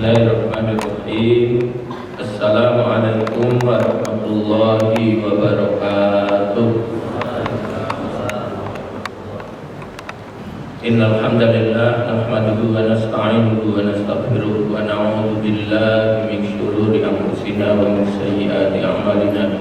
Bismillahirrahmanirrahim. Assalamualaikum warahmatullahi wabarakatuh. Innal hamdalillah nahmaduhu wa nasta'inuhu wa nastaghfiruh wa na'udzu billahi min shururi anfusina wa min sayyiati a'malina.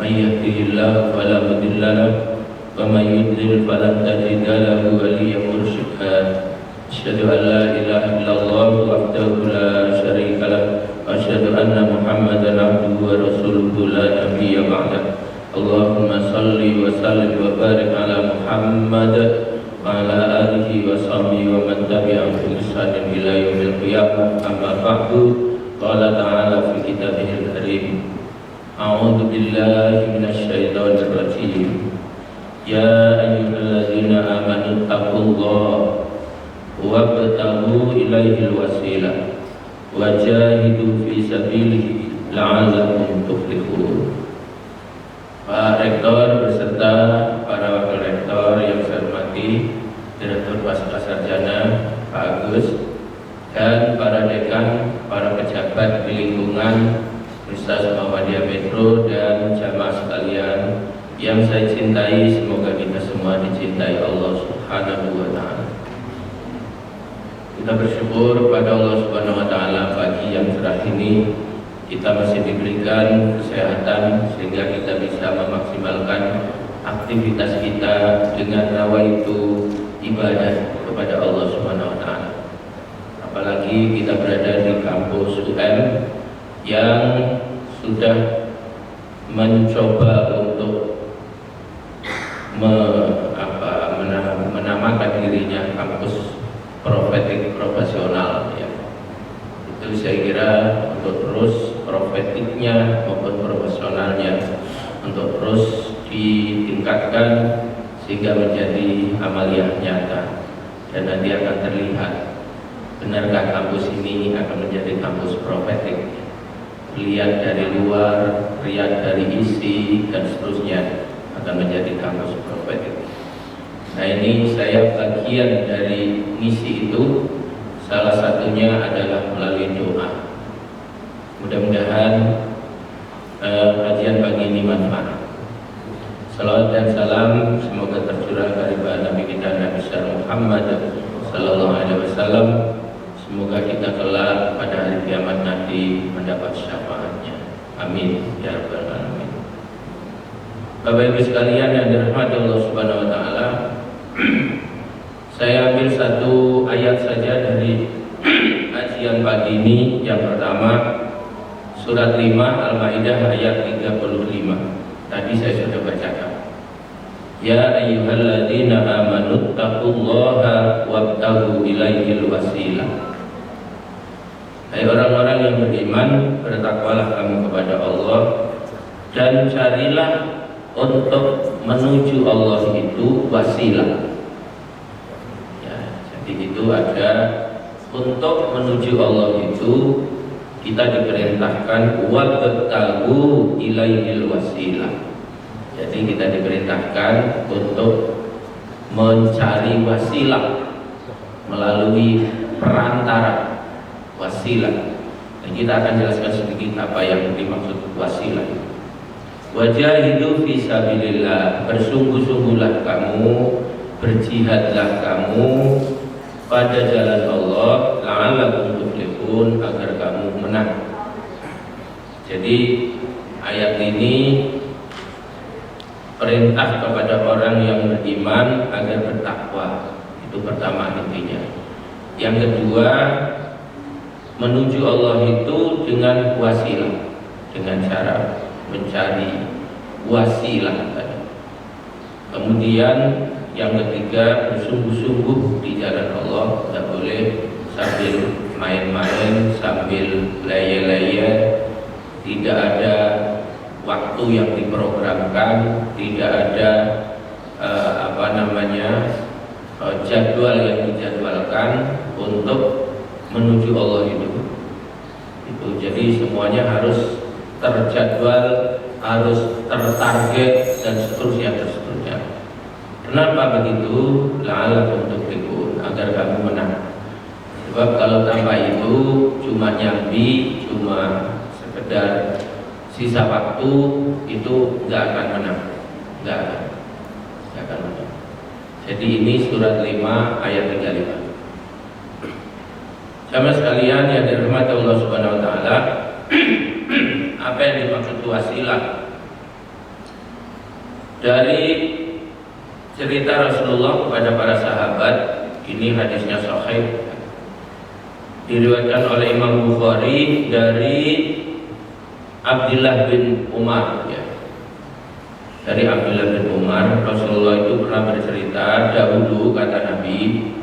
May yahdihillahu fala mudilla lahu wa may yudlil falan tajida lahu waliyyan mursyida. Asyhadu an la ilaha illallah wahdahu la syarika lah wa asyhadu anna Muhammadan abduhu wa rasuluhu la nabiyya ba'dah. Allahumma shalli wa sallim wa barik ala Muhammad wa ala alihi wa sahbihi wa man tabi'ahum bi ihsanin ila yaumil qiyamah. Amma ba'du. Qala ta'ala fi kitabihil karim. A'udzu billahi minasy syaithanir rajim. Ya ayyuhalladzina amanu taqullaha wabtaghu ilaihil wasilah wajahidu fi sabilihi la'allakum tuflihun. Pak Rektor beserta para wakil rektor yang saya hormati, Direktur Pasca Sarjana Pak Agus, dan para dekan, para pejabat di lingkungan Universitas Muhammadiyah Metro dan jamaah sekalian yang saya cintai, semoga kita semua dicintai Allah Subhanahu wa Ta'ala. Kita bersyukur kepada Allah Subhanahu wa Ta'ala pagi yang cerah ini kita masih diberikan kesehatan sehingga kita bisa memaksimalkan aktivitas kita dengan rawaitu ibadah kepada Allah Subhanahu wa Ta'ala. Apalagi kita berada di kampus UM yang sudah mencoba untuk menamakan dirinya kampus profetik profesional, ya. Itu saya kira untuk terus profetiknya maupun profesionalnya untuk terus ditingkatkan sehingga menjadi amaliyah nyata, dan nanti akan terlihat benarkah kampus ini akan menjadi kampus profetik. Lihat dari luar, lihat dari isi, dan seterusnya akan menjadi kampus profetik. Nah, ini saya bagian dari misi itu, salah satunya adalah melalui doa. Mudah-mudahan kajian pagi ini manfaat. Salawat dan salam semoga tercurah dari Nabi kita Nabi Muhammad sallallahu alaihi wasallam. Semoga kita kelak pada hari kiamat nanti mendapat syafaatnya. Amin ya rabbal alamin. Bapak Ibu sekalian yang dirahmati Allah Subhanahu wa Ta'ala, saya ambil satu ayat saja dari kajian pagi ini. Yang pertama, surat 5 Al-Maidah ayat 35. Tadi saya sudah bacakan. Ya ayyuhalladzina amanu taqullaha wabtaghu ilaihil wasilah. Hai orang-orang yang beriman, bertakwalah kamu kepada Allah dan carilah untuk menuju Allah itu wasilah. Ya, jadi itu ada untuk menuju Allah itu kita diperintahkan wabtaghu ilaihil wasilah. Jadi kita diperintahkan untuk mencari wasilah melalui perantara wasilah. Dan kita akan jelaskan sedikit apa yang dimaksud wasilah. Wajahidu fi sabilillah, bersungguh-sungguhlah kamu, berjihadlah kamu pada jalan Allah, la'allakum tuflihun, agar kamu menang. Jadi ayat ini perintah kepada orang yang beriman agar bertakwa. Itu pertama intinya. Yang kedua, menuju Allah itu dengan wasilah, dengan cara mencari wasilah tadi. Kemudian yang ketiga, bersungguh-sungguh di jalan Allah. Tidak boleh sambil main-main, sambil leye-leye. Tidak ada waktu yang diprogramkan, tidak ada jadwal yang dijadwalkan untuk menuju Allah itu. Jadi semuanya harus terjadwal, harus tertarget, dan seterusnya. Kenapa begitu? La'allakum tuflihun, agar kamu menang. Sebab kalau tanpa itu cuma nyambi, cuma sekedar sisa waktu, itu nggak akan menang, nggak akan menang. Jadi ini surat 5 ayat 35. Sama sekalian yang dirahmati Allah Subhanahu Wa Taala, apa yang dimaksud wasilah dari cerita Rasulullah kepada para sahabat, ini hadisnya sahih, diriwayatkan oleh Imam Bukhari dari Abdullah bin Umar, ya. Dari Abdullah bin Umar, Rasulullah itu pernah bercerita, dahulu kata Nabi,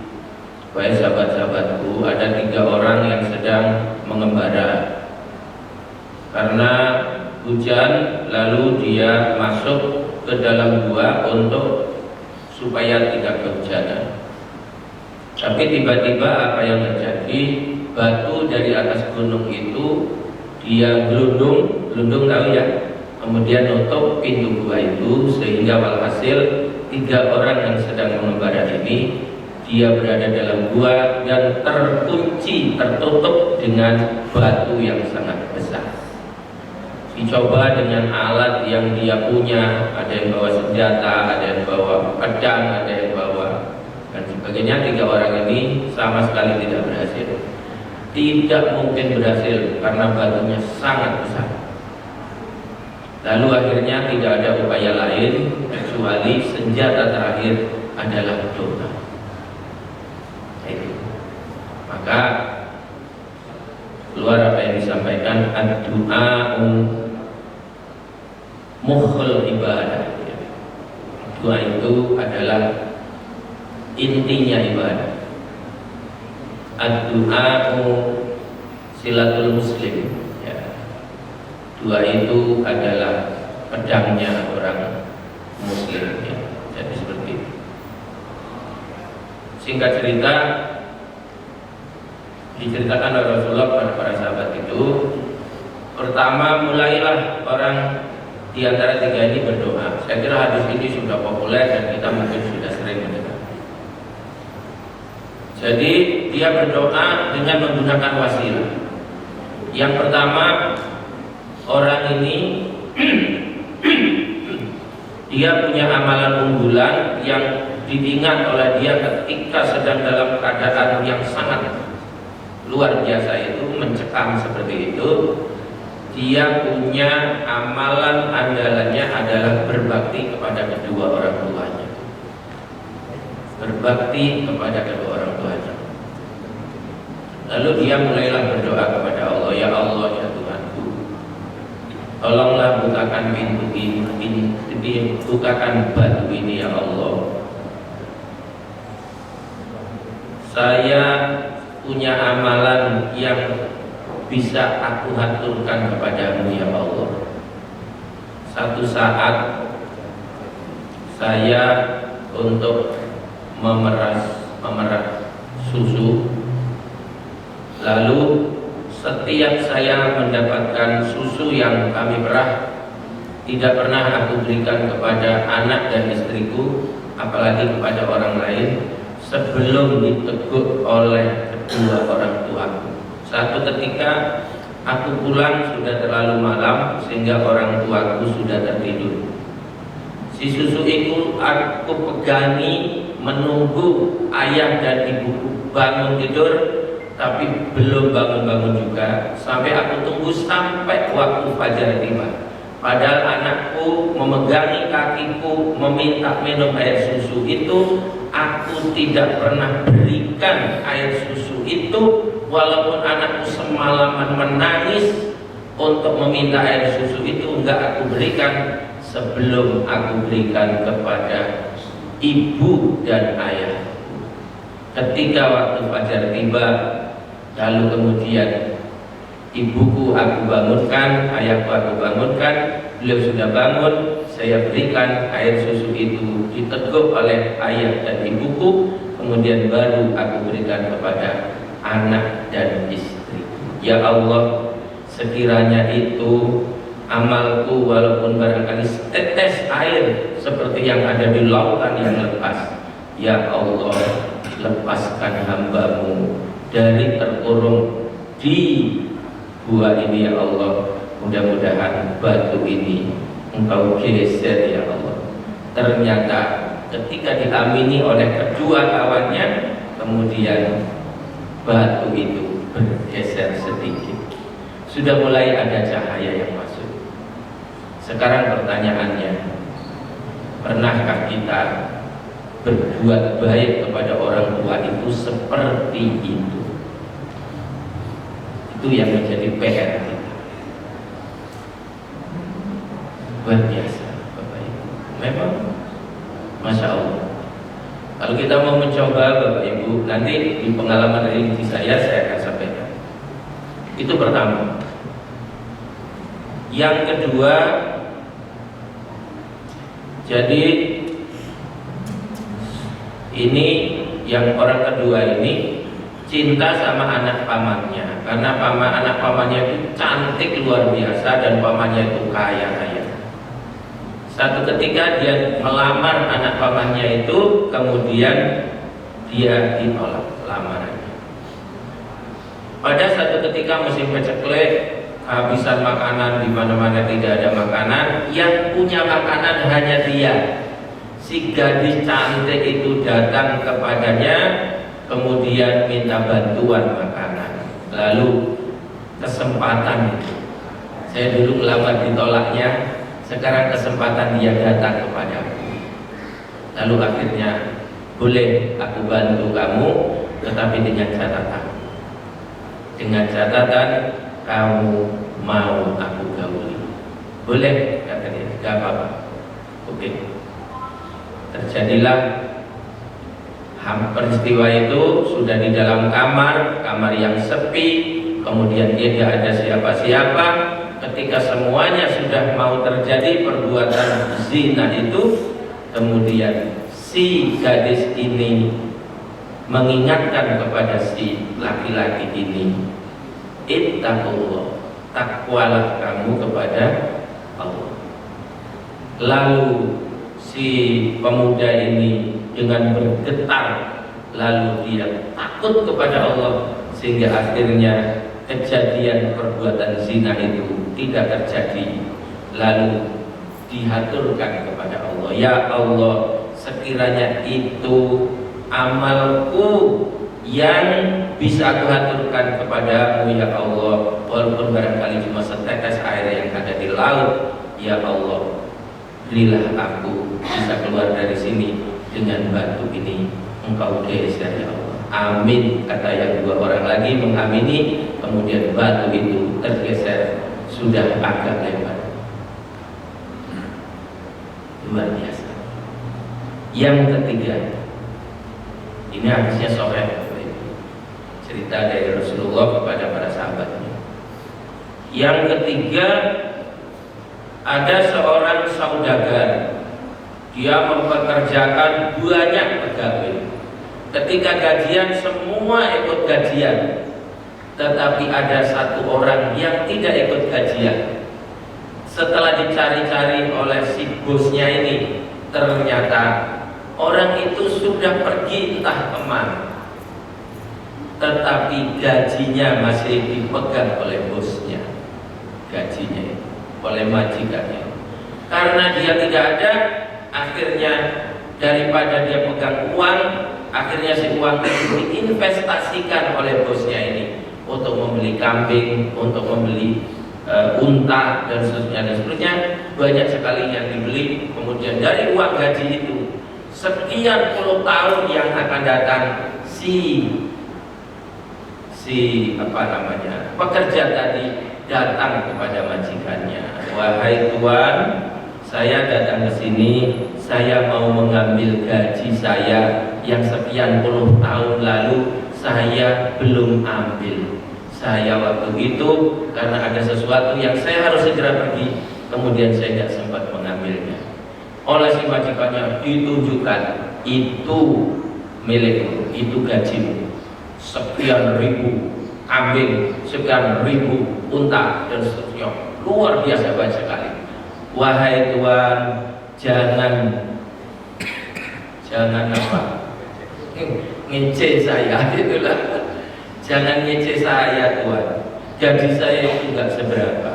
wahai sahabat-sahabatku, ada 3 orang yang sedang mengembara karena hujan, lalu dia masuk ke dalam gua untuk supaya tidak kehujanan. Tapi tiba-tiba apa yang terjadi, batu dari atas gunung itu dia gelundung tahu ya, kemudian nutup pintu gua itu, sehingga walhasil 3 orang yang sedang mengembara ini dia berada dalam gua dan terkunci, tertutup dengan batu yang sangat besar. Dicoba dengan alat yang dia punya, ada yang bawa senjata, ada yang bawa pedang, ada yang bawa dan sebagainya. 3 orang ini sama sekali tidak berhasil. Tidak mungkin berhasil karena batunya sangat besar. Lalu akhirnya tidak ada upaya lain kecuali senjata terakhir adalah doa. Maka keluar apa yang disampaikan, ad-du'a mukhul ibadah. Doa itu adalah intinya ibadah. Ad-du'a silatul muslim, ya. Doa itu adalah pedangnya orang muslim, ya. Jadi seperti itu. Singkat cerita, diceritakan oleh Rasulullah kepada para sahabat itu, pertama mulailah orang di antara 3 ini berdoa. Saya kira hadis ini sudah populer dan kita mungkin sudah sering mendengar. Jadi dia berdoa dengan menggunakan wasilah. Yang pertama, orang ini dia punya amalan unggulan yang diingat oleh dia ketika sedang dalam keadaan yang sangat luar biasa, itu mencekam seperti itu. Dia punya amalan andalannya adalah berbakti kepada kedua orang tuanya. Berbakti kepada kedua orang tuanya. Lalu dia mulailah berdoa kepada Allah, ya Allah, ya Tuhanku, tolonglah bukakan pintu ini, bukakan batu ini ya Allah. Saya punya amalan yang bisa aku haturkan kepadamu ya Allah. Satu saat saya untuk memerah susu, lalu setiap saya mendapatkan susu yang kami perah, tidak pernah aku berikan kepada anak dan istriku, apalagi kepada orang lain, sebelum ditegur oleh kedua orang tuaku. Satu ketika aku pulang sudah terlalu malam sehingga orang tuaku sudah tertidur. Si susu itu aku pegangi menunggu ayah dan ibuku bangun tidur, tapi belum bangun-bangun juga, sampai aku tunggu sampai waktu fajar tiba. Padahal anakku memegangi kakiku meminta minum air susu itu, aku tidak pernah berikan air susu itu. Walaupun anakku semalaman menangis untuk meminta air susu itu, enggak aku berikan sebelum aku berikan kepada ibu dan ayah. Ketika waktu fajar tiba, lalu kemudian ibuku aku bangunkan, ayahku aku bangunkan, beliau sudah bangun, saya berikan air susu itu, diteguk oleh ayah dan ibuku, kemudian baru aku berikan kepada anak dan istri. Ya Allah, sekiranya itu amalku walaupun barangkali setetes air seperti yang ada di lautan yang lepas, ya Allah, lepaskan hambamu dari terkurung di gua ini ya Allah, mudah-mudahan batu ini Engkau geser ya Allah. Ternyata ketika diamini oleh kedua kawannya, kemudian batu itu bergeser sedikit. Sudah mulai ada cahaya yang masuk. Sekarang pertanyaannya, pernahkah kita berbuat baik kepada orang tua itu seperti itu? Itu yang menjadi PR kita. Luar biasa Bapak Ibu. Memang Masya Allah. Kalau kita mau mencoba Bapak Ibu, nanti di pengalaman religi saya akan sampaikan. Itu pertama. Yang kedua, jadi ini yang orang kedua ini cinta sama anak pamannya, karena anak pamannya itu cantik luar biasa dan pamannya itu kaya raya. Satu ketika dia melamar anak pamannya itu, kemudian dia ditolak lamarannya. Pada satu ketika musim paceklik, kehabisan makanan, di mana-mana tidak ada makanan, yang punya makanan hanya dia. Si gadis cantik itu datang kepadanya, kemudian minta bantuan makanan. Lalu kesempatan itu, saya dulu melamar ditolaknya, sekarang kesempatan dia datang kepadaku. Lalu akhirnya, boleh aku bantu kamu, tetapi dengan catatan. Dengan catatan kamu mau aku gauli. Boleh, kata dia, gak apa-apa. Oke. Terjadilah peristiwa itu, sudah di dalam kamar yang sepi, kemudian dia tidak ada siapa-siapa. Ketika semuanya sudah mau terjadi perbuatan zina itu, kemudian si gadis ini mengingatkan kepada si laki-laki ini, ittaqullah, takwalah kamu kepada Allah. Lalu si pemuda ini dengan bergetar, lalu dia takut kepada Allah, sehingga akhirnya kejadian perbuatan zina itu tidak terjadi. Lalu dihaturkan kepada Allah, ya Allah, sekiranya itu amalku yang bisa aku haturkan kepadamu ya Allah, walaupun barangkali cuma setetes air yang ada di laut, ya Allah, berilah aku bisa keluar dari sini dengan batu ini Engkau geser ya Allah. Amin, kata yang dua orang lagi mengamini, kemudian batu itu tergeser, sudah agak lebar. Luar biasa. Yang ketiga, ini hadisnya sahih, cerita dari Rasulullah kepada para sahabatnya. Yang ketiga, ada seorang saudagar, dia mempekerjakan banyak pegawai. Ketika gajian semua ikut gajian, tetapi ada satu orang yang tidak ikut gajian. Setelah dicari-cari oleh si bosnya ini, ternyata orang itu sudah pergi entah kemana, tetapi gajinya masih dipegang oleh bosnya, gajinya oleh majikannya. Karena dia tidak ada, akhirnya daripada dia pegang uang, akhirnya si uang itu diinvestasikan oleh bosnya ini untuk membeli kambing, untuk membeli unta dan seterusnya. Banyak sekali yang dibeli. Kemudian dari uang gaji itu, sekian puluh tahun yang akan datang, si pekerja tadi datang kepada majikannya, wahai tuan, saya datang ke sini, saya mau mengambil gaji saya yang sekian puluh tahun lalu saya belum ambil. Saya waktu itu karena ada sesuatu yang saya harus segera pergi, kemudian saya tidak sempat mengambilnya. Oleh si majikannya ditunjukkan, itu milikmu, itu gajimu, sekian ribu kambing, sekian ribu unta dan seterusnya. Luar biasa banyak sekali. Wahai tuan, jangan apa, ngece saya, itulah. Jangan ngece saya Tuhan, gaji saya itu nggak seberapa.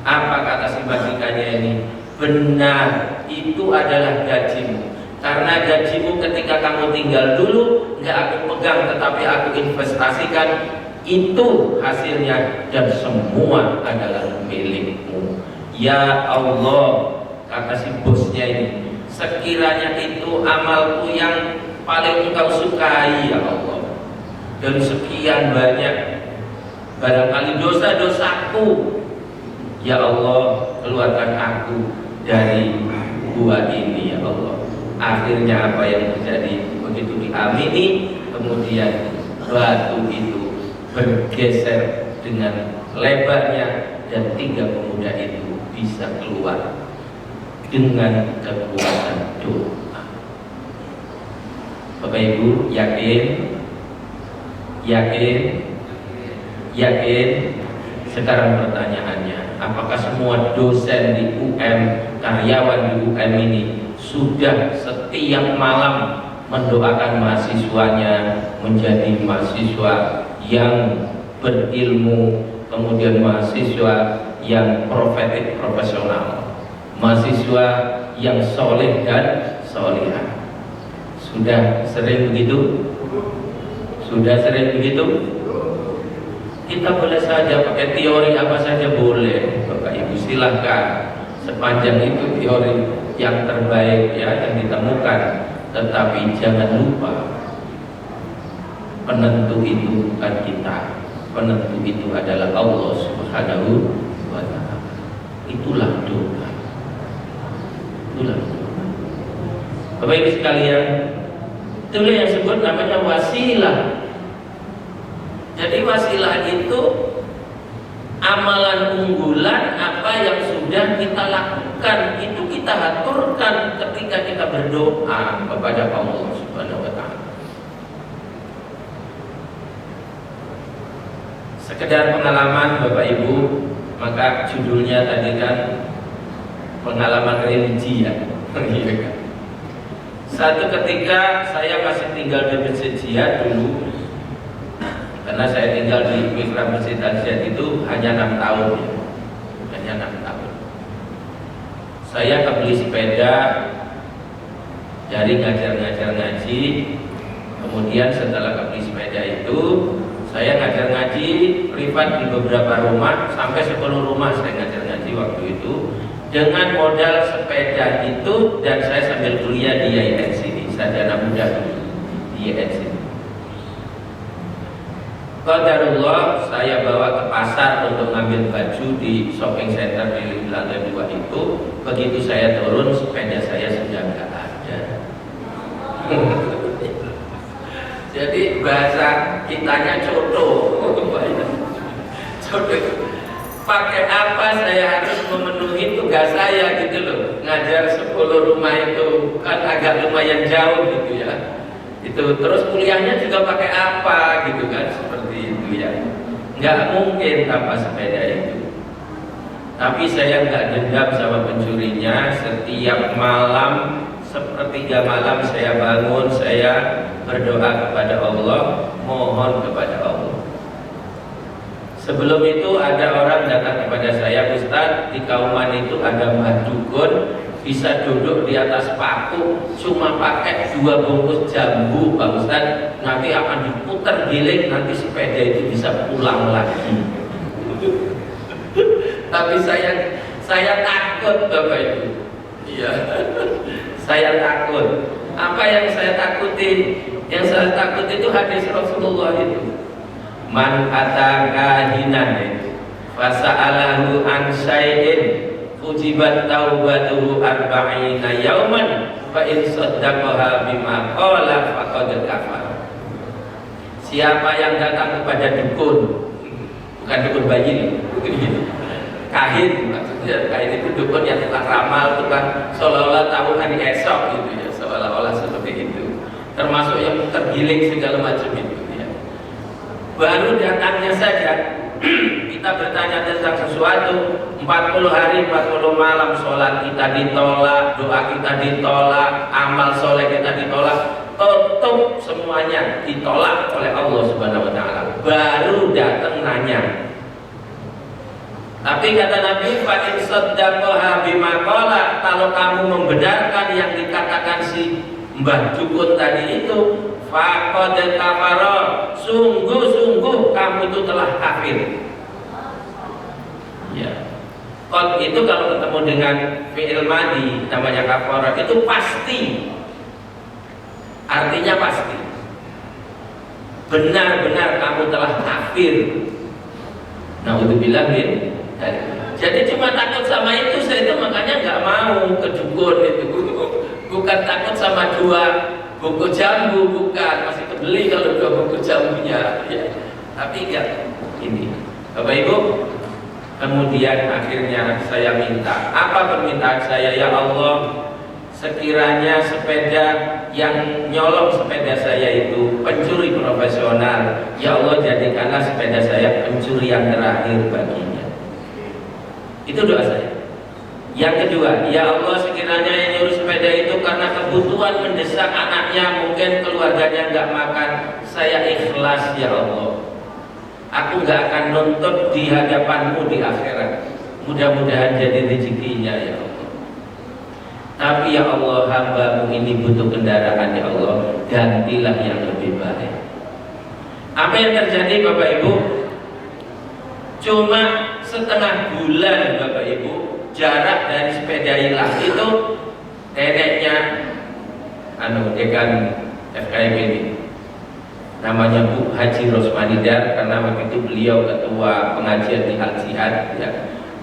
Apa kata si majikannya ini? Benar, itu adalah gajimu. Karena gajimu ketika kamu tinggal dulu nggak aku pegang, tetapi aku investasikan. Itu hasilnya dan semua adalah milikmu. Ya Allah, kata si bosnya ini, sekiranya itu amalku yang paling engkau sukai ya Allah, dari sekian banyak barangkali dosa-dosaku, ya Allah keluarkan aku dari gua ini ya Allah. Akhirnya apa yang terjadi? Begitu diamini, kemudian batu itu bergeser dengan lebarnya dan 3 pemuda itu bisa keluar dengan kekuatan doa. Bapak Ibu yakin? Sekarang pertanyaannya, apakah semua dosen di UM, karyawan di UM ini sudah setiap malam mendoakan mahasiswanya menjadi mahasiswa yang berilmu, kemudian mahasiswa yang profetik profesional, mahasiswa yang soleh dan solihah? Sudah sering begitu? Sudah sering begitu? Kita boleh saja pakai teori apa saja boleh, Bapak Ibu silahkan, sepanjang itu teori yang terbaik ya yang ditemukan. Tetapi jangan lupa, penentu itu bukan kita, penentu itu adalah Allah Subhanahu wa Ta'ala. Itulah doa. Itulah doa. Bapak Ibu sekalian, itulah yang disebut namanya wasilah. Jadi wasilah itu amalan unggulan apa yang sudah kita lakukan, itu kita aturkan ketika kita berdoa kepada Allah Subhanahu wa Ta'ala. Sekedar pengalaman Bapak Ibu, maka judulnya tadi kan pengalaman religi ya. Satu ketika saya masih tinggal di Masjid Jihad dulu, karena saya tinggal di Mikrab Masjid Jihad itu hanya 6 tahun ya. Hanya 6 tahun. Saya kebeli sepeda dari ngajar-ngajar ngaji. Kemudian setelah kebeli sepeda itu saya ngajar ngaji privat di beberapa rumah, sampai 10 rumah saya ngajar ngaji waktu itu dengan modal sepeda itu, dan saya sambil kuliah di IAIN sini, sarjana muda di IAIN sini. Qadarullah saya bawa ke pasar untuk ngambil baju di shopping center di lantai 2 itu. Begitu saya turun, sepeda saya sudah nggak ada. Jadi bahasa kitanya coto. Coto. Pakai apa saya harus memenuhi tugas saya gitu loh. Ngajar 10 rumah itu kan agak lumayan jauh gitu ya. Itu terus kuliahnya juga pakai apa gitu kan, seperti itu ya. Nggak mungkin tanpa sepeda itu. Tapi saya nggak dendam sama pencurinya. Setiap malam, sepertiga malam saya bangun, saya berdoa kepada Allah, mohon kepada Allah. Sebelum itu ada orang datang kepada saya, Ustaz, di Kauman itu ada mbah dukun bisa duduk di atas paku, cuma pakai 2 bungkus jambu, Pak Ustaz, nanti akan diputar giling, nanti sepeda itu bisa pulang lagi. Tapi saya takut Bapak Ibu. Iya. Saya takut. Apa yang saya takuti? Yang saya takut itu hadis Rasulullah itu. Man ataka hinan fasa'alahu an syai'in ujibat taubatuhu arba'ina yauman fa in saddaqaha bima qala faqad kafar. Siapa yang datang kepada dukun, bukan dukun bayi, kahin, maksudnya kahin itu dukun yang tukang ramal, tukang seolah-olah tahu hari esok gitu ya, seolah-olah seperti itu, termasuk yang tergiling segala macam itu ya. Baru datangnya saja kita bertanya tentang sesuatu, 40 hari 40 malam sholat kita ditolak, doa kita ditolak, amal soleh kita ditolak, tutup semuanya, ditolak oleh Allah Subhanahu wa taala. Baru datang nanya. Tapi kata Nabi, fa in saddaqaha bima qala, kalau kamu membenarkan yang dikatakan si Mbah Dukun tadi itu, faqad kafara, sungguh-sungguh kamu itu telah kafir. Ya. Qad itu kalau ketemu dengan fi'il madi namanya kafara, itu pasti. Artinya pasti. Benar-benar kamu telah kafir. Naudzubillah min. Jadi cuma takut sama itu, saya itu makanya nggak mau ke dukun itu. Bukan takut sama dua buku jambu, bukan, masih kebeli kalau dua buku jambunya ya. Tapi enggak ini Bapak Ibu. Kemudian akhirnya saya minta, apa permintaan saya? Ya Allah, sekiranya sepeda yang nyolong sepeda saya itu pencuri profesional, ya Allah jadikanlah sepeda saya pencuri yang terakhir baginya. Itu doa saya. Yang kedua, ya Allah, sekiranya yang nyuruh sepeda itu karena kebutuhan mendesak anaknya, mungkin keluarganya nggak makan, saya ikhlas ya Allah. Aku nggak akan nuntut di hadapanmu di akhirat. Mudah-mudahan jadi rezekinya ya Allah. Tapi ya Allah, hambamu ini butuh kendaraan ya Allah, gantilah yang lebih baik. Apa yang terjadi Bapak Ibu? Cuma setengah bulan Bapak Ibu, jarak dari sepeda hilang itu neneknya dekan FKM ini, namanya Bu Haji Rosmanidar, karena waktu itu beliau ketua pengajian di Al-Jihad ya,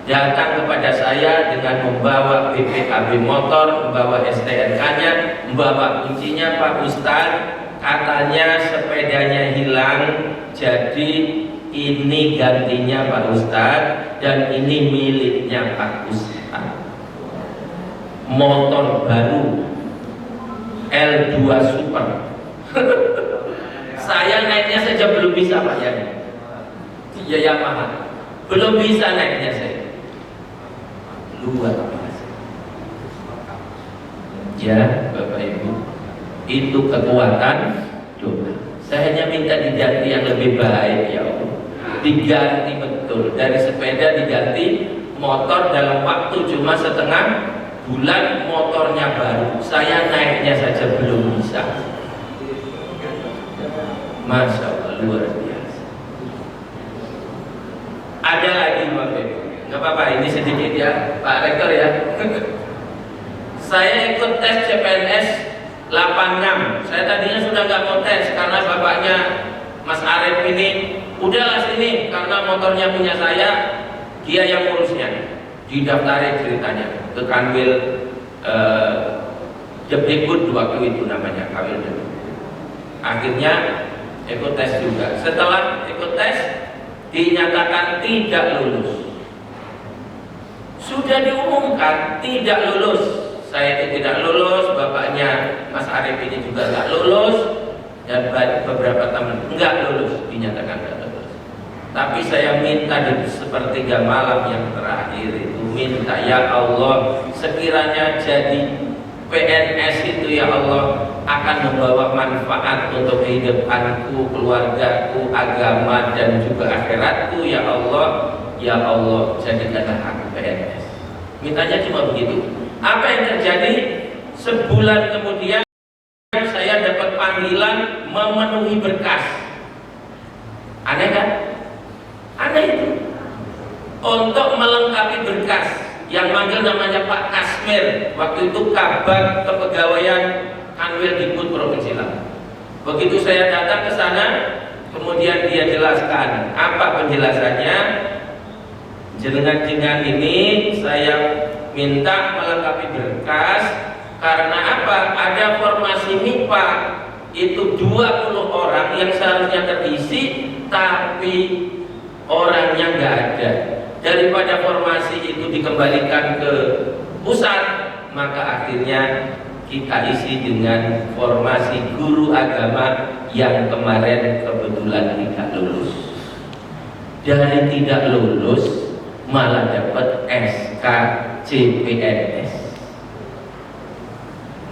datang kepada saya dengan membawa BPKB motor, membawa STNK-nya, membawa kuncinya. Pak Ustadz, katanya sepedanya hilang, jadi ini gantinya Pak Ustadz, dan ini miliknya Pak Ustadz. Motor baru L2 Super. Saya naiknya saja belum bisa Pak ya. Iya Yamaha. Belum bisa naiknya saya. Luar biasa. Ya Bapak Ibu, itu kekuatan doa. Saya hanya minta diganti yang lebih baik ya Allah. Diganti betul, dari sepeda diganti motor dalam waktu cuma setengah bulan, motornya baru. Saya naiknya saja belum bisa. Masya Allah, luar biasa. Ada lagi Bapak Ibu, nggak apa-apa, ini sedikit ya Pak Rektor ya. Saya ikut tes CPNS 86. Saya tadinya sudah nggak mau tes karena bapaknya Mas Arif ini, udahlah sini, karena motornya punya saya, dia yang ngurusnya. Didaftarin ceritanya ke Kanwil Depdikbud waktu itu namanya, Kanwil Depdikbud. Akhirnya ikut tes juga. Setelah ikut tes dinyatakan tidak lulus. Sudah diumumkan tidak lulus. Saya itu tidak lulus, bapaknya Mas Arif ini juga tidak lulus, dan beberapa teman enggak lulus, dinyatakan enggak lulus. Tapi saya minta di sepertiga malam yang terakhir itu, minta ya Allah, sekiranya jadi PNS itu ya Allah akan membawa manfaat untuk kehidupanku, keluargaku, agama, dan juga akhiratku ya Allah. Ya Allah, jadikanlah aku PNS. Mintanya cuma begitu. Apa yang terjadi? Sebulan kemudian saya dapat panggilan memenuhi berkas. Aneh kan? Aneh itu. Untuk melengkapi berkas, yang manggil namanya Pak Kasmir, waktu itu Kabag Kepegawaian Kanwil Dikbud Provinsi Lampung. Begitu saya datang ke sana, kemudian dia jelaskan apa penjelasannya. Jenengan ini saya minta melengkapi berkas karena apa? Ada formasi MIPA itu 20 orang yang seharusnya terisi, tapi orangnya nggak ada. Daripada formasi itu dikembalikan ke pusat, maka akhirnya kita isi dengan formasi guru agama yang kemarin kebetulan tidak lulus. Dari tidak lulus malah dapat SK CPNS.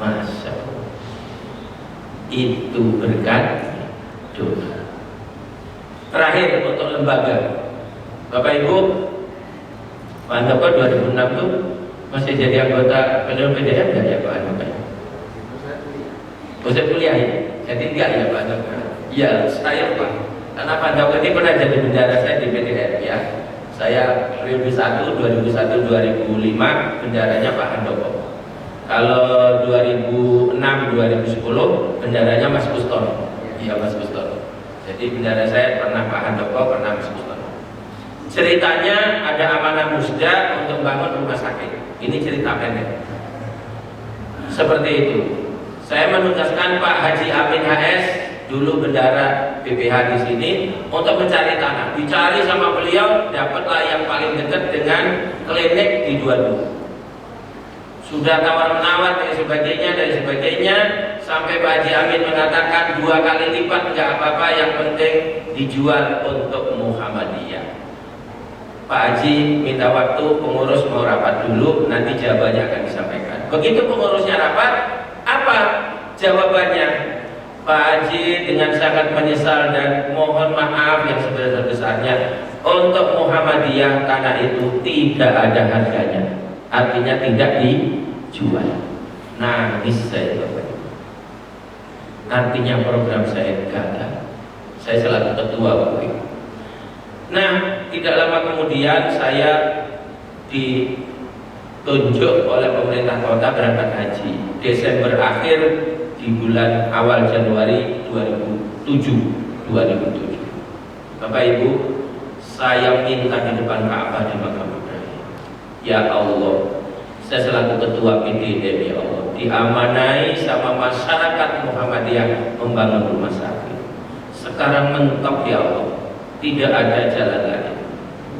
Masya Allah. itu berkat doa. Terakhir untuk lembaga, Bapak Ibu, Pak Handoko 2006 itu masih jadi anggota PDM nggak ya Pak Handoko? Saya kuliah ya, jadi enggak ya Pak Handoko? Iya, saya Pak. Karena Pak Handoko ini pernah jadi bendara saya di PDM ya. Saya periode 1 2001-2005 bendaranya Pak Handoko. Kalau 2006-2010 bendaranya Mas Kuston. Iya Mas Kuston. Jadi bendara saya pernah Pak Handoko, pernah Mas Kuston. Ceritanya ada amanah musda untuk bangun rumah sakit. Ini cerita pendek. Seperti itu. Saya menugaskan Pak Haji Amin HS, dulu bendara BPH di sini, untuk mencari tanah. Dicari sama beliau, dapatlah yang paling dekat dengan klinik di Duadu. Sudah tawar-menawar dan sebagainya, sampai Pak Haji Amin mengatakan 2 kali lipat nggak apa-apa, yang penting dijual untuk Muhammadiyah. Pak Haji minta waktu, pengurus mau rapat dulu, nanti jawabannya akan disampaikan. Begitu pengurusnya rapat, apa jawabannya? Pak Haji dengan sangat menyesal dan mohon maaf yang sebesar-besarnya, untuk Muhammadiyah tanah itu tidak ada harganya. Artinya tidak dijual. Nangis saya Bapak. Artinya program saya gagal. Saya selaku ketua Bapak Ibu. Nah, tidak lama kemudian saya ditunjuk oleh pemerintah kota berangkat haji Desember akhir di bulan awal Januari 2007. Bapak Ibu, saya minta di depan Ka'bah di Makam Ibrahim, ya Allah, saya selaku ketua PDM, ya Allah, diamanai sama masyarakat Muhammadiyah membangun rumah sakit. Sekarang mentok ya Allah, tidak ada jalan lain,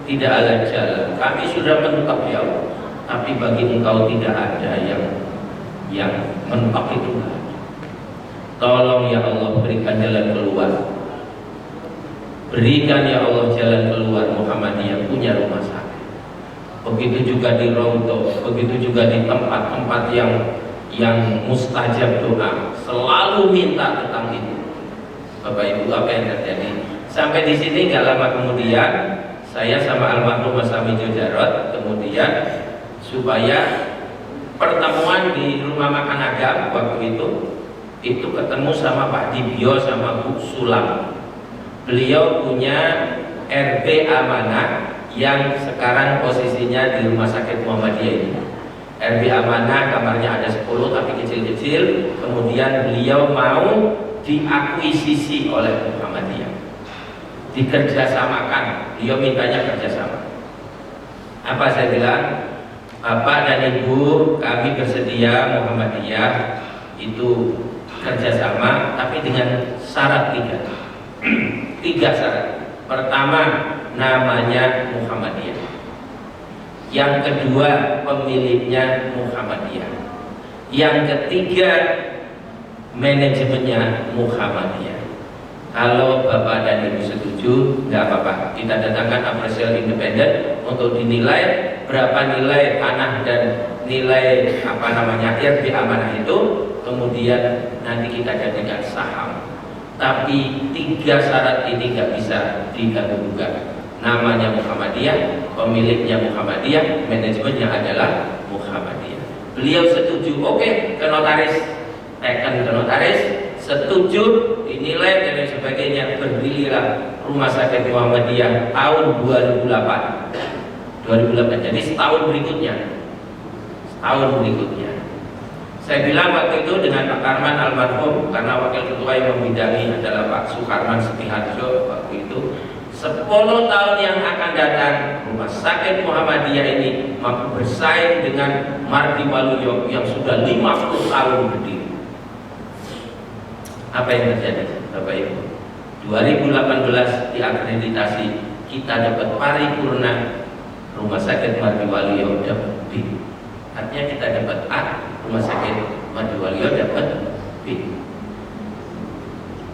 tidak ada jalan. Kami sudah mentok ya Allah, tapi bagi Engkau tidak ada yang mentok itu. Tolong ya Allah, berikan jalan keluar. Berikan ya Allah jalan keluar. Muhammadiyah punya rumah sakit. Begitu juga di Ronto, begitu juga di tempat-tempat yang mustajab doa, selalu minta tentang itu. Bapak Ibu, apa yang terjadi? Sampai di sini nggak lama kemudian saya sama almarhum Mas Amijo Jarot, kemudian supaya pertemuan di rumah makan Agam waktu itu ketemu sama Pak Dibyo sama Bu Sulam. Beliau punya RB Amanah yang sekarang posisinya di Rumah Sakit Muhammadiyah ini. RB Amanah kamarnya ada 10 tapi kecil-kecil. Kemudian beliau mau diakuisisi oleh Muhammadiyah, dikerjasamakan. Beliau mintanya kerjasama. Apa saya bilang? Bapak dan Ibu, kami bersedia Muhammadiyah itu kerjasama, tapi dengan syarat 3 syarat. Pertama, namanya Muhammadiyah. Yang kedua, pemiliknya Muhammadiyah. Yang ketiga, manajemennya Muhammadiyah. Kalau Bapak dan Ibu setuju, nggak apa-apa. Kita datangkan apresial independen untuk dinilai berapa nilai tanah dan nilai RB Amanah itu. Kemudian nanti kita jadikan saham. Tapi 3 syarat ini nggak bisa diganggu-gugat. Namanya Muhammadiyah, pemiliknya Muhammadiyah, manajemennya adalah Muhammadiyah. Beliau setuju, oke, ke notaris, teken ke notaris, setuju, dinilai dan sebagainya. Berdirilah Rumah Sakit Muhammadiyah tahun 2008. Jadi setahun berikutnya. Saya bilang waktu itu dengan Pak Karman almarhum, karena wakil ketua yang membidangi adalah Pak Sukarman Setiharjo waktu itu. 10 tahun yang akan datang, Rumah Sakit Muhammadiyah ini mampu bersaing dengan Mardi Waluyo yang sudah 50 tahun berdiri. Apa yang terjadi, Bapak Ibu? 2018 diakreditasi, kita dapat paripurna. Rumah Sakit Mardi Waluyo dapat B. Artinya kita dapat A, Rumah Sakit Mardi Waluyo dapat B.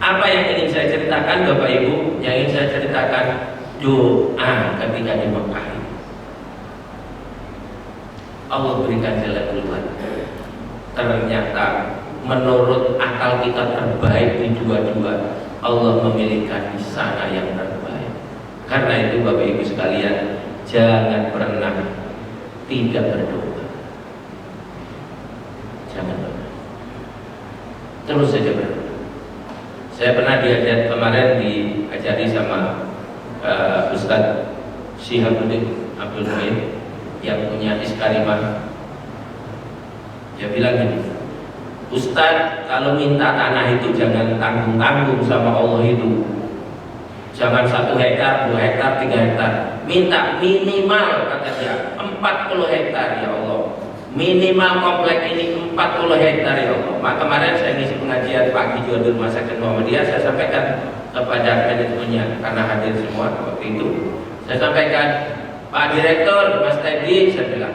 Apa yang ingin saya ceritakan Bapak Ibu? Yang ingin saya ceritakan doa ketika di Mekah. Allah berikan jalan keluar. Ternyata menurut akal kita terbaik di dua-dua, Allah memilihkan di sana yang terbaik. Karena itu Bapak Ibu sekalian, jangan pernah tidak berdoa. Jangan pernah, terus saja berdoa. Saya pernah diajar kemarin, diajari sama Ustadz Syihabuddin Abdul Hamid yang punya Iskarimah. Dia bilang gini, Ustadz, kalau minta tanah itu jangan tanggung-tanggung sama Allah itu. Jangan 1 hektar, 2 hektar, 3 hektar. Minta minimal, kata dia, 40 hektar ya Allah. Minimal komplek ini 40 hektar ya Allah. Maka kemarin saya ngisi pengajian pagi juga di Rumah Sakit Muhammadiyah. Saya sampaikan kepada manajemennya, karena hadir semua waktu itu. Saya sampaikan, Pak Direktur, Mas Teddy, saya bilang,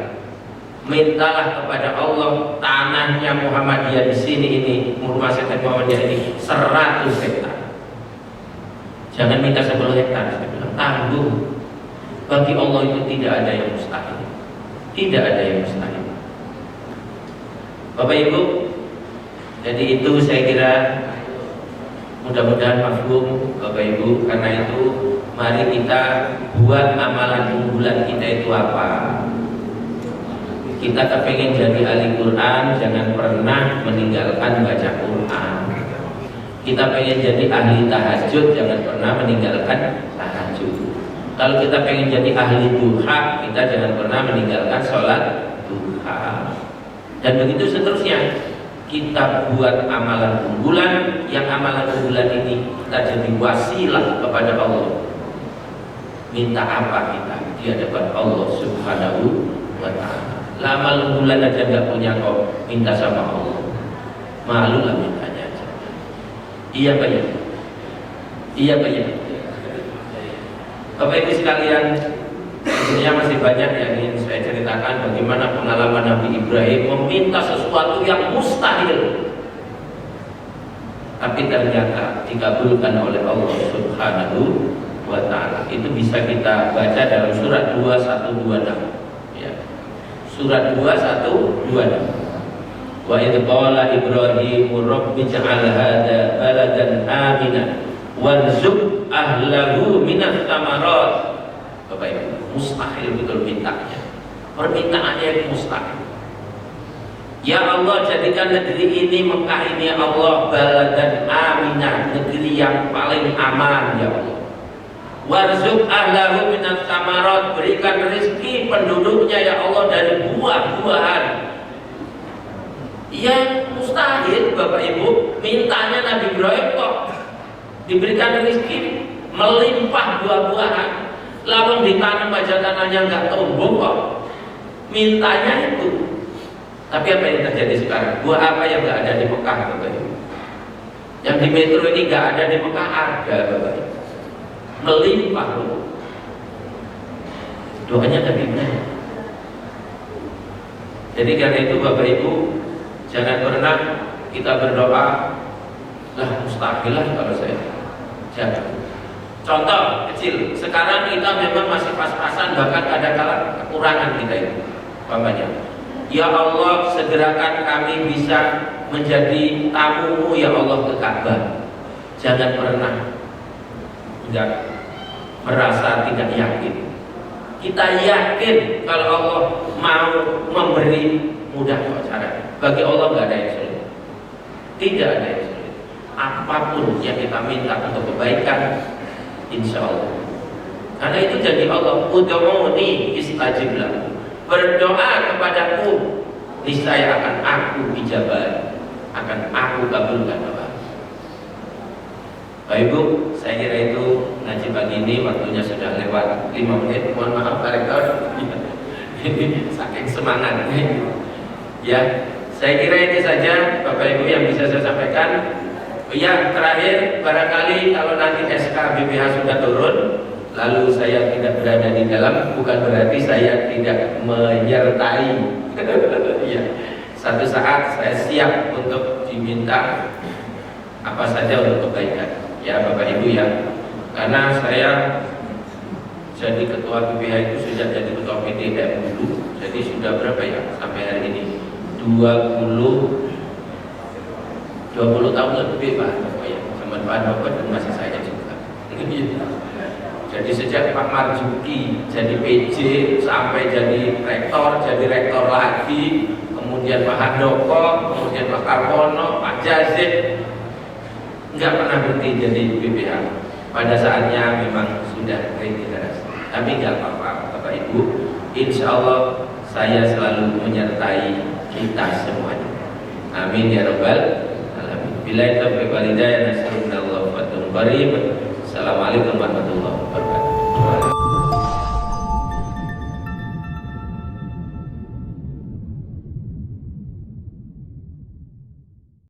mintalah kepada Allah tanahnya Muhammadiyah di sini ini, Rumah Sakit Muhammadiyah ini 100 hektar. Jangan minta 10 hektar, saya bilang, tanggung. Bagi Allah itu tidak ada yang mustahil. Tidak ada yang mustahil. Bapak Ibu, jadi itu saya kira mudah-mudahan mafhum Bapak Ibu. Karena itu mari kita buat amalan unggulan kita itu apa. Kita kepengen jadi ahli Quran, jangan pernah meninggalkan baca Quran. Kita pengen jadi ahli tahajud, jangan pernah meninggalkan tahajud. Kalau kita pengen jadi ahli duha, kita jangan pernah meninggalkan sholat duha. Dan begitu seterusnya. Kita buat amalan unggulan, yang amalan unggulan ini kita jadi wasilah kepada Allah. Minta apa kita di hadapan Allah Subhanahu wa ta'ala. Lama unggulan aja nggak punya kok, minta sama Allah. Malu lah mintanya aja. Iya Pak ya? Iya Pak ya? Bapak Ibu sekalian, sebenarnya masih banyak yang ingin saya ceritakan bagaimana pengalaman Nabi Ibrahim meminta sesuatu yang mustahil, tapi ternyata dikabulkan oleh Allah Subhanahu wa ta'ala. Itu bisa kita baca dalam surat 2126 ya. Surat 2126. Wa idh qala Ibrahim rabbi ij'al hadza baladan aminan warzuq ahlahu minats tsamarat. Bapak Ibu, mustahil betul mintanya. Permintaannya itu mustahil. Ya Allah, jadikan negeri ini, Mekah ini ya Allah, baladan aminah, negeri yang paling aman ya Allah. Warzuq ahlahu minats tsamarat, berikan rezeki penduduknya ya Allah dari buah-buahan. Ya mustahil Bapak Ibu, mintanya Nabi Ibrahim kok diberikan rezeki melimpah buah-buahan. Lalu ditanam aja tanahnya nggak tumbuh kok, mintanya itu. Tapi apa yang terjadi sekarang? Buah apa yang nggak ada di Mekah Bapak Ibu? Yang di metro ini nggak ada di Mekah, ada Bapak Ibu. Melimpah loh. Doanya Nabi Ibrahim. Jadi karena itu Bapak Ibu, jangan pernah kita berdoa lah mustahil lah kalau saya. Jangan. Contoh kecil, sekarang kita memang masih pas-pasan, bahkan ada kala kekurangan kita itu. Umpamanya, ya Allah segerakan kami bisa menjadi tamumu ya Allah ke Ka'bah. Jangan pernah enggak merasa tidak yakin. Kita yakin kalau Allah mau memberi, mudah kok caranya. Bagi Allah nggak ada yang sulit. Tidak ada yang sulit. Apapun yang kita minta untuk kebaikan, insya Allah. Karena itu jadi Allah, ud'uuni istajib lakum. Berdoa kepadaku, niscaya akan aku ijabah, akan aku kabulkan doa. Bapak Ibu, saya kira itu ngaji pagi ini waktunya sudah lewat 5 menit. Mohon maaf Pak Rektor, ini saking semangatnya. Ya, saya kira ini saja Bapak Ibu yang bisa saya sampaikan. Yang terakhir, barangkali kalau nanti SK BPH sudah turun, lalu saya tidak berada di dalam, bukan berarti saya tidak menyertai. Ya, satu saat saya siap untuk diminta apa saja untuk kebaikan. Ya Bapak Ibu ya, karena saya jadi ketua BPH itu sudah jadi ketua PDM dulu, jadi sudah berapa ya sampai hari ini 20 20 tahun lebih Pak Handoko ya, sama Pak Handoko dan masih saya juga. Gitu. Jadi sejak Pak Marzuki jadi PJ sampai jadi rektor lagi, kemudian Pak Handoko, kemudian Pak Karwono, Pak Jazid, nggak pernah berhenti jadi BPH. Pada saatnya memang sudah regenerasi, tapi nggak apa-apa Bapak Ibu, insya Allah saya selalu menyertai kita semuanya. Amin ya rabbal alamin. Billahi taufiq wal hidayah. Nasallallahu wa Assalamualaikum warahmatullahi wabarakatuh.